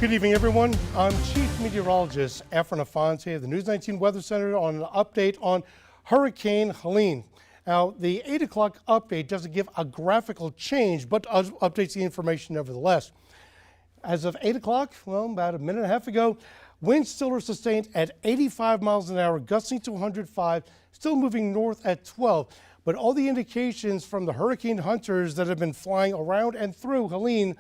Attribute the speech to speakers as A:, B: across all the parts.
A: Good evening, everyone. I'm Chief Meteorologist Efren Afonso of the News 19 Weather Center on an update on Hurricane Helene. Now, the 8 o'clock update doesn't give a graphical change, but updates the information nevertheless. As of 8 o'clock, well, about a minute and a half ago, winds still are sustained at 85 miles an hour, gusting to 105, still moving north at 12. But all the indications from the hurricane hunters that have been flying around and through Helene,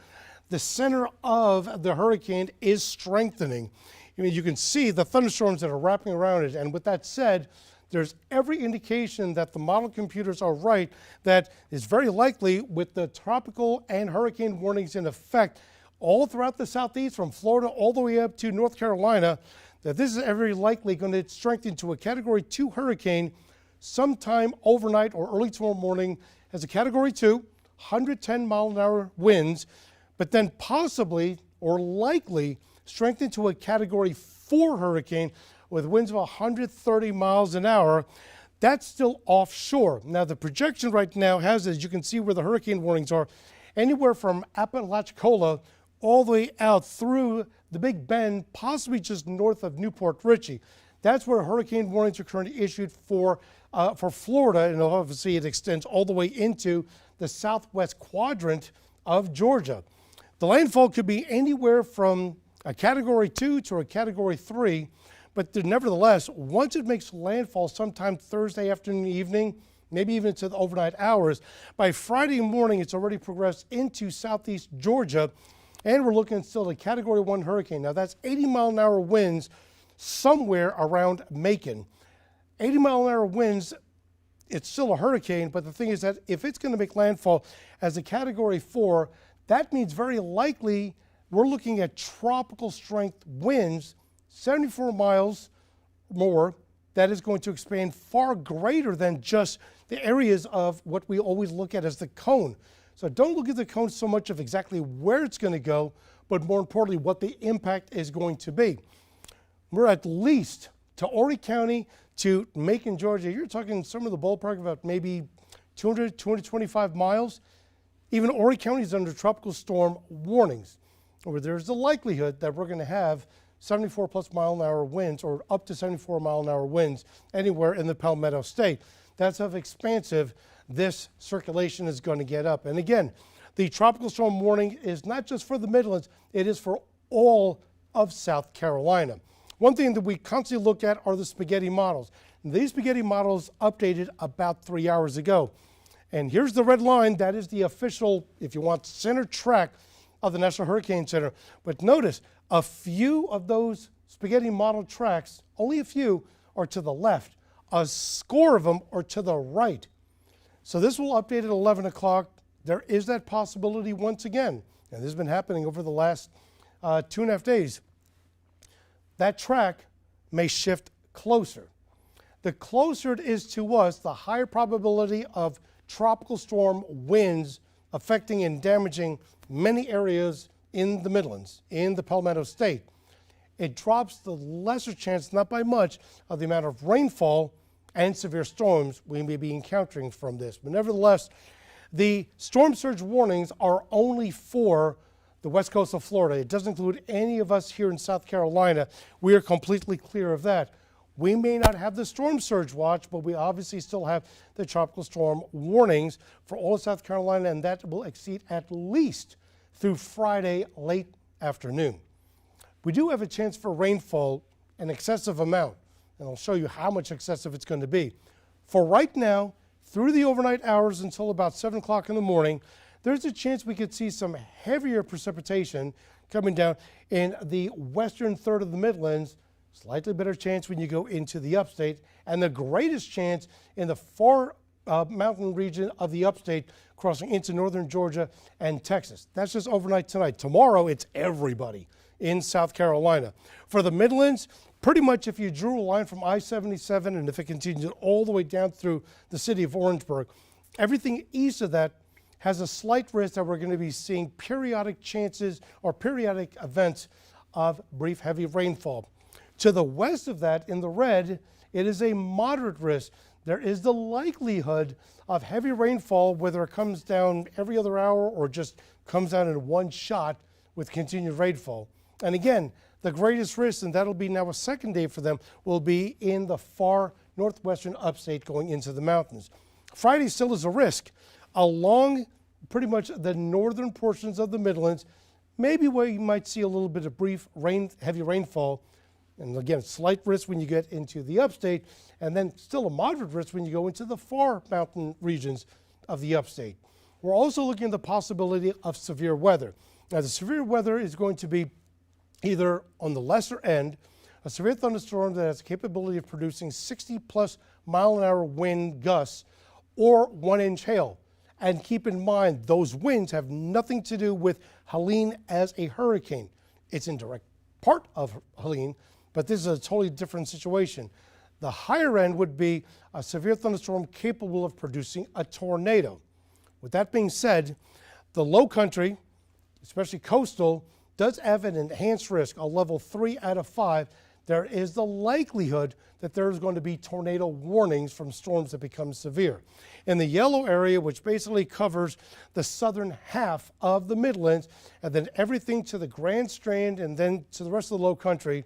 A: the center of the hurricane is strengthening. I mean, you can see the thunderstorms that are wrapping around it. And with that said, there's every indication that the model computers are right, that it's very likely with the tropical and hurricane warnings in effect all throughout the southeast, from Florida all the way up to North Carolina, that this is very likely going to strengthen to a Category 2 hurricane sometime overnight or early tomorrow morning as a Category 2, 110 mile an hour winds, but then possibly or likely strengthen to a Category 4 hurricane with winds of 130 miles an hour. That's still offshore. Now, the projection right now has, as you can see where the hurricane warnings are, anywhere from Apalachicola all the way out through the Big Bend, possibly just north of Newport Richey. That's where hurricane warnings are currently issued for Florida, and obviously it extends all the way into the southwest quadrant of Georgia. The landfall could be anywhere from a Category 2 to a Category 3, but nevertheless, once it makes landfall sometime Thursday afternoon, evening, maybe even to the overnight hours, by Friday morning it's already progressed into southeast Georgia, and we're looking still at a Category 1 hurricane. Now that's 80 mile an hour winds somewhere around Macon. 80 mile an hour winds, it's still a hurricane, but the thing is that if it's going to make landfall as a Category 4, that means very likely we're looking at tropical strength winds, 74 miles more. That is going to expand far greater than just the areas of what we always look at as the cone. So don't look at the cone so much of exactly where it's going to go, but more importantly, what the impact is going to be. We're at least to Horry County to Macon, Georgia. You're talking some of the ballpark about maybe 200, 225 miles. Even Horry County is under tropical storm warnings, where there's the likelihood that we're going to have 74 plus mile an hour winds or up to 74 mile an hour winds anywhere in the Palmetto State. That's how expansive this circulation is going to get up. And again, the tropical storm warning is not just for the Midlands, it is for all of South Carolina. One thing that we constantly look at are the spaghetti models. These spaghetti models updated about 3 hours ago. And here's the red line. That is the official, if you want, center track of the National Hurricane Center. But notice, a few of those spaghetti model tracks, only a few, are to the left. A score of them are to the right. So this will update at 11 o'clock. There is that possibility once again, and this has been happening over the last 2.5 days. That track may shift closer. The closer it is to us, the higher probability of tropical storm winds affecting and damaging many areas in the Midlands, in the Palmetto State. It drops the lesser chance, not by much, of the amount of rainfall and severe storms we may be encountering from this. But nevertheless, the storm surge warnings are only for the west coast of Florida. It doesn't include any of us here in South Carolina. We are completely clear of that. We may not have the storm surge watch, but we obviously still have the tropical storm warnings for all of South Carolina, and that will exceed at least through Friday late afternoon. We do have a chance for rainfall, an excessive amount, and I'll show you how much excessive it's going to be. For right now, through the overnight hours until about 7 o'clock in the morning, there's a chance we could see some heavier precipitation coming down in the western third of the Midlands. Slightly better chance when you go into the upstate, and the greatest chance in the far mountain region of the upstate, crossing into northern Georgia and Texas. That's just overnight tonight. Tomorrow, it's everybody in South Carolina. For the Midlands, pretty much if you drew a line from I-77 and if it continues all the way down through the city of Orangeburg, everything east of that has a slight risk that we're going to be seeing periodic chances or periodic events of brief heavy rainfall. To the west of that, in the red, it is a moderate risk. There is the likelihood of heavy rainfall, whether it comes down every other hour or just comes down in one shot with continued rainfall. And again, the greatest risk, and that'll be now a second day for them, will be in the far northwestern upstate going into the mountains. Friday still is a risk along pretty much the northern portions of the Midlands, maybe where you might see a little bit of brief heavy rainfall. And again, slight risk when you get into the upstate, and then still a moderate risk when you go into the far mountain regions of the upstate. We're also looking at the possibility of severe weather. Now, the severe weather is going to be either on the lesser end, a severe thunderstorm that has the capability of producing 60+ mile-an-hour wind gusts, or 1-inch hail. And keep in mind, those winds have nothing to do with Helene as a hurricane. It's in direct part of Helene, but this is a totally different situation. The higher end would be a severe thunderstorm capable of producing a tornado. With that being said, the low country, especially coastal, does have an enhanced risk, a level 3 out of 5. There is the likelihood that there's going to be tornado warnings from storms that become severe. In the yellow area, which basically covers the southern half of the Midlands, and then everything to the Grand Strand and then to the rest of the low country,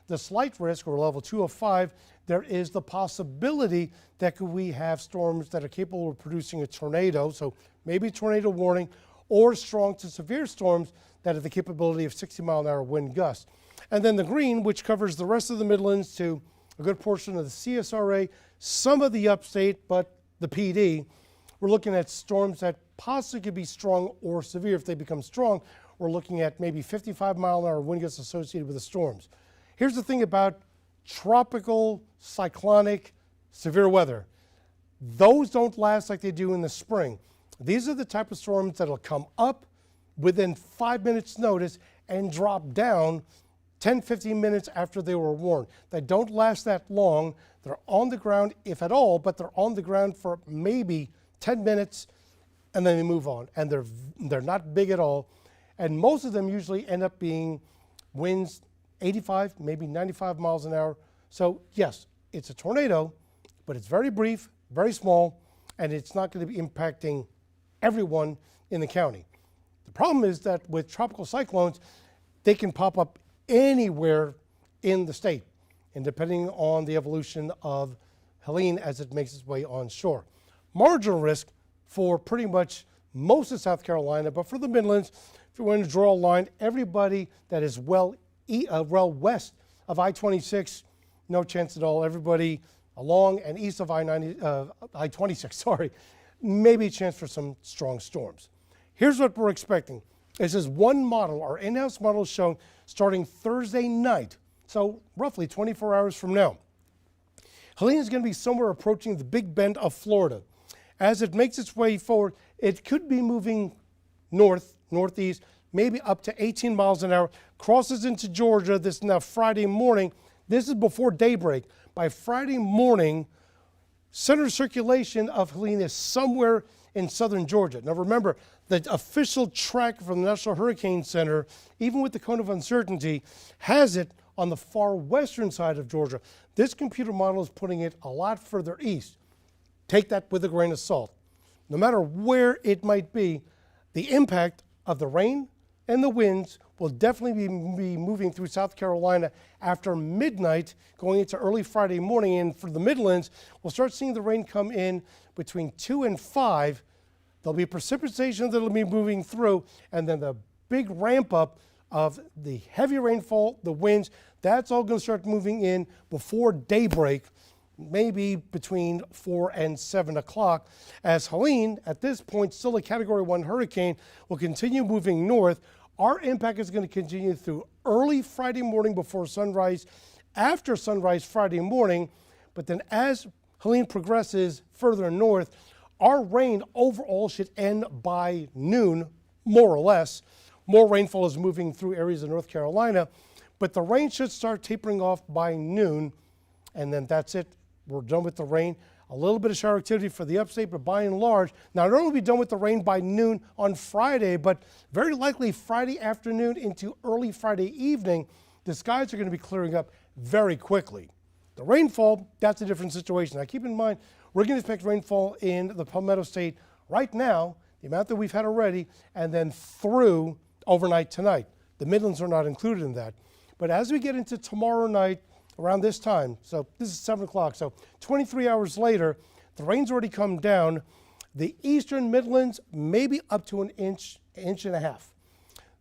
A: the slight risk, or level 2 of 5, there is the possibility that we have storms that are capable of producing a tornado, so maybe a tornado warning, or strong to severe storms that have the capability of 60-mile-an-hour wind gusts. And then the green, which covers the rest of the Midlands to a good portion of the CSRA, some of the upstate, but the PD, we're looking at storms that possibly could be strong or severe. If they become strong, we're looking at maybe 55-mile-an-hour wind gusts associated with the storms. Here's the thing about tropical, cyclonic, severe weather. Those don't last like they do in the spring. These are the type of storms that'll come up within 5 minutes notice and drop down 10-15 minutes after they were warned. They don't last that long. They're on the ground, if at all, but they're on the ground for maybe 10 minutes, and then they move on. And they're not big at all. And most of them usually end up being winds 85, maybe 95 miles an hour. So yes, it's a tornado, but it's very brief, very small, and it's not going to be impacting everyone in the county. The problem is that with tropical cyclones, they can pop up anywhere in the state, and depending on the evolution of Helene as it makes its way onshore. Marginal risk for pretty much most of South Carolina, but for the Midlands, if you want to draw a line, everybody that is well west of I-26, no chance at all. Everybody along and east of I-26, sorry, maybe a chance for some strong storms. Here's what we're expecting. This is one model, our in-house model, shown starting Thursday night, so roughly 24 hours from now. Helene is going to be somewhere approaching the Big Bend of Florida. As it makes its way forward, it could be moving north, northeast, maybe up to 18 miles an hour, crosses into Georgia. This is now Friday morning. This is before daybreak. By Friday morning, center circulation of Helene is somewhere in southern Georgia. Now remember, the official track from the National Hurricane Center, even with the cone of uncertainty, has it on the far western side of Georgia. This computer model is putting it a lot further east. Take that with a grain of salt. No matter where it might be, the impact of the rain and the winds will definitely be moving through South Carolina after midnight, going into early Friday morning. And for the Midlands, we'll start seeing the rain come in between 2 and 5. There'll be precipitation that'll be moving through, and then the big ramp up of the heavy rainfall, the winds, that's all going to start moving in before daybreak, maybe between 4 and 7 o'clock, as Helene, at this point still a Category 1 hurricane, will continue moving north. Our impact is going to continue through early Friday morning before sunrise, after sunrise Friday morning, but then as Helene progresses further north, our rain overall should end by noon, more or less. More rainfall is moving through areas of North Carolina, but the rain should start tapering off by noon, and then that's it. We're done with the rain. A little bit of shower activity for the upstate, but by and large, not only will we be done with the rain by noon on Friday, but very likely Friday afternoon into early Friday evening, the skies are going to be clearing up very quickly. The rainfall, that's a different situation. Now keep in mind, we're going to expect rainfall in the Palmetto State right now, the amount that we've had already, and then through overnight tonight. The Midlands are not included in that. But as we get into tomorrow night around this time, so this is 7 o'clock, so 23 hours later, the rain's already come down. The eastern Midlands, maybe up to an inch and a half.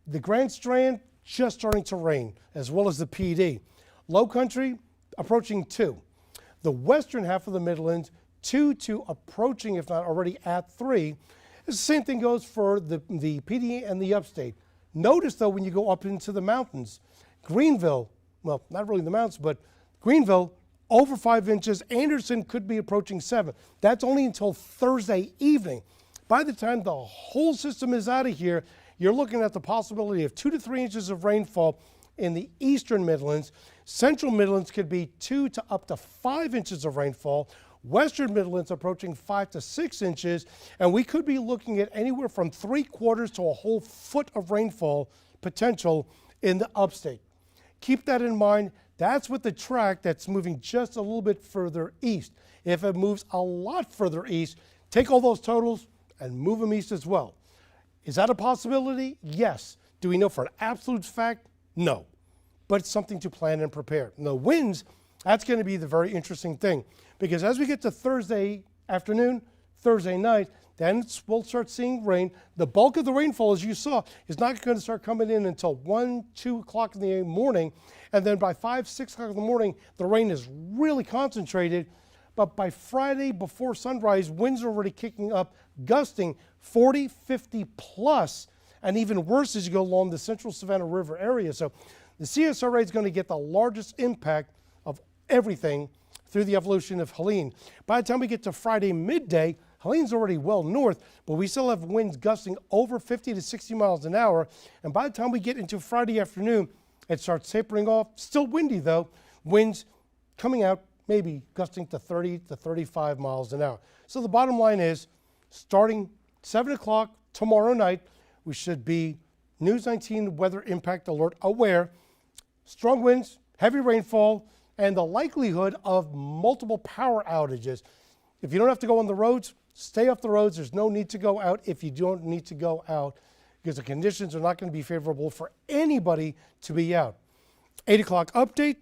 A: The Grand Strand, just starting to rain, as well as the PD. Low Country, approaching 2. The western half of the Midlands, 2 to approaching, if not already at 3. The same thing goes for the PD and the upstate. Notice, though, when you go up into the mountains, Greenville, well, not really the mountains, but Greenville, over 5 inches. Anderson could be approaching 7. That's only until Thursday evening. By the time the whole system is out of here, you're looking at the possibility of 2 to 3 inches of rainfall in the eastern Midlands. Central Midlands could be 2 to up to 5 inches of rainfall. Western Midlands approaching 5 to 6 inches. And we could be looking at anywhere from 3/4 to a whole foot of rainfall potential in the upstate. Keep that in mind. That's with the track that's moving just a little bit further east. If it moves a lot further east, take all those totals and move them east as well. Is that a possibility? Yes. Do we know for an absolute fact? No. But it's something to plan and prepare. And the winds, that's going to be the very interesting thing. Because as we get to Thursday afternoon, Thursday night, then we'll start seeing rain. The bulk of the rainfall, as you saw, is not going to start coming in until 1, 2 o'clock in the morning. And then by 5, 6 o'clock in the morning, the rain is really concentrated. But by Friday before sunrise, winds are already kicking up, gusting 40, 50 plus, and even worse as you go along the central Savannah River area. So the CSRA is going to get the largest impact of everything through the evolution of Helene. By the time we get to Friday midday, Helene's already well north, but we still have winds gusting over 50 to 60 miles an hour. And by the time we get into Friday afternoon, it starts tapering off. Still windy though. Winds coming out, maybe gusting to 30 to 35 miles an hour. So the bottom line is, starting 7 o'clock tomorrow night, we should be News 19 weather impact alert aware. Strong winds, heavy rainfall, and the likelihood of multiple power outages. If you don't have to go on the roads, stay off the roads. There's no need to go out if you don't need to go out, because the conditions are not going to be favorable for anybody to be out. 8 o'clock update,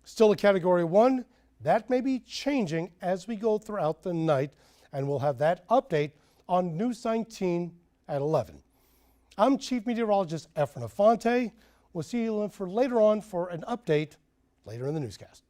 A: still a Category 1. That may be changing as we go throughout the night, and we'll have that update on News 19 at 11. I'm Chief Meteorologist Efren Afante. We'll see you for later on for an update later in the newscast.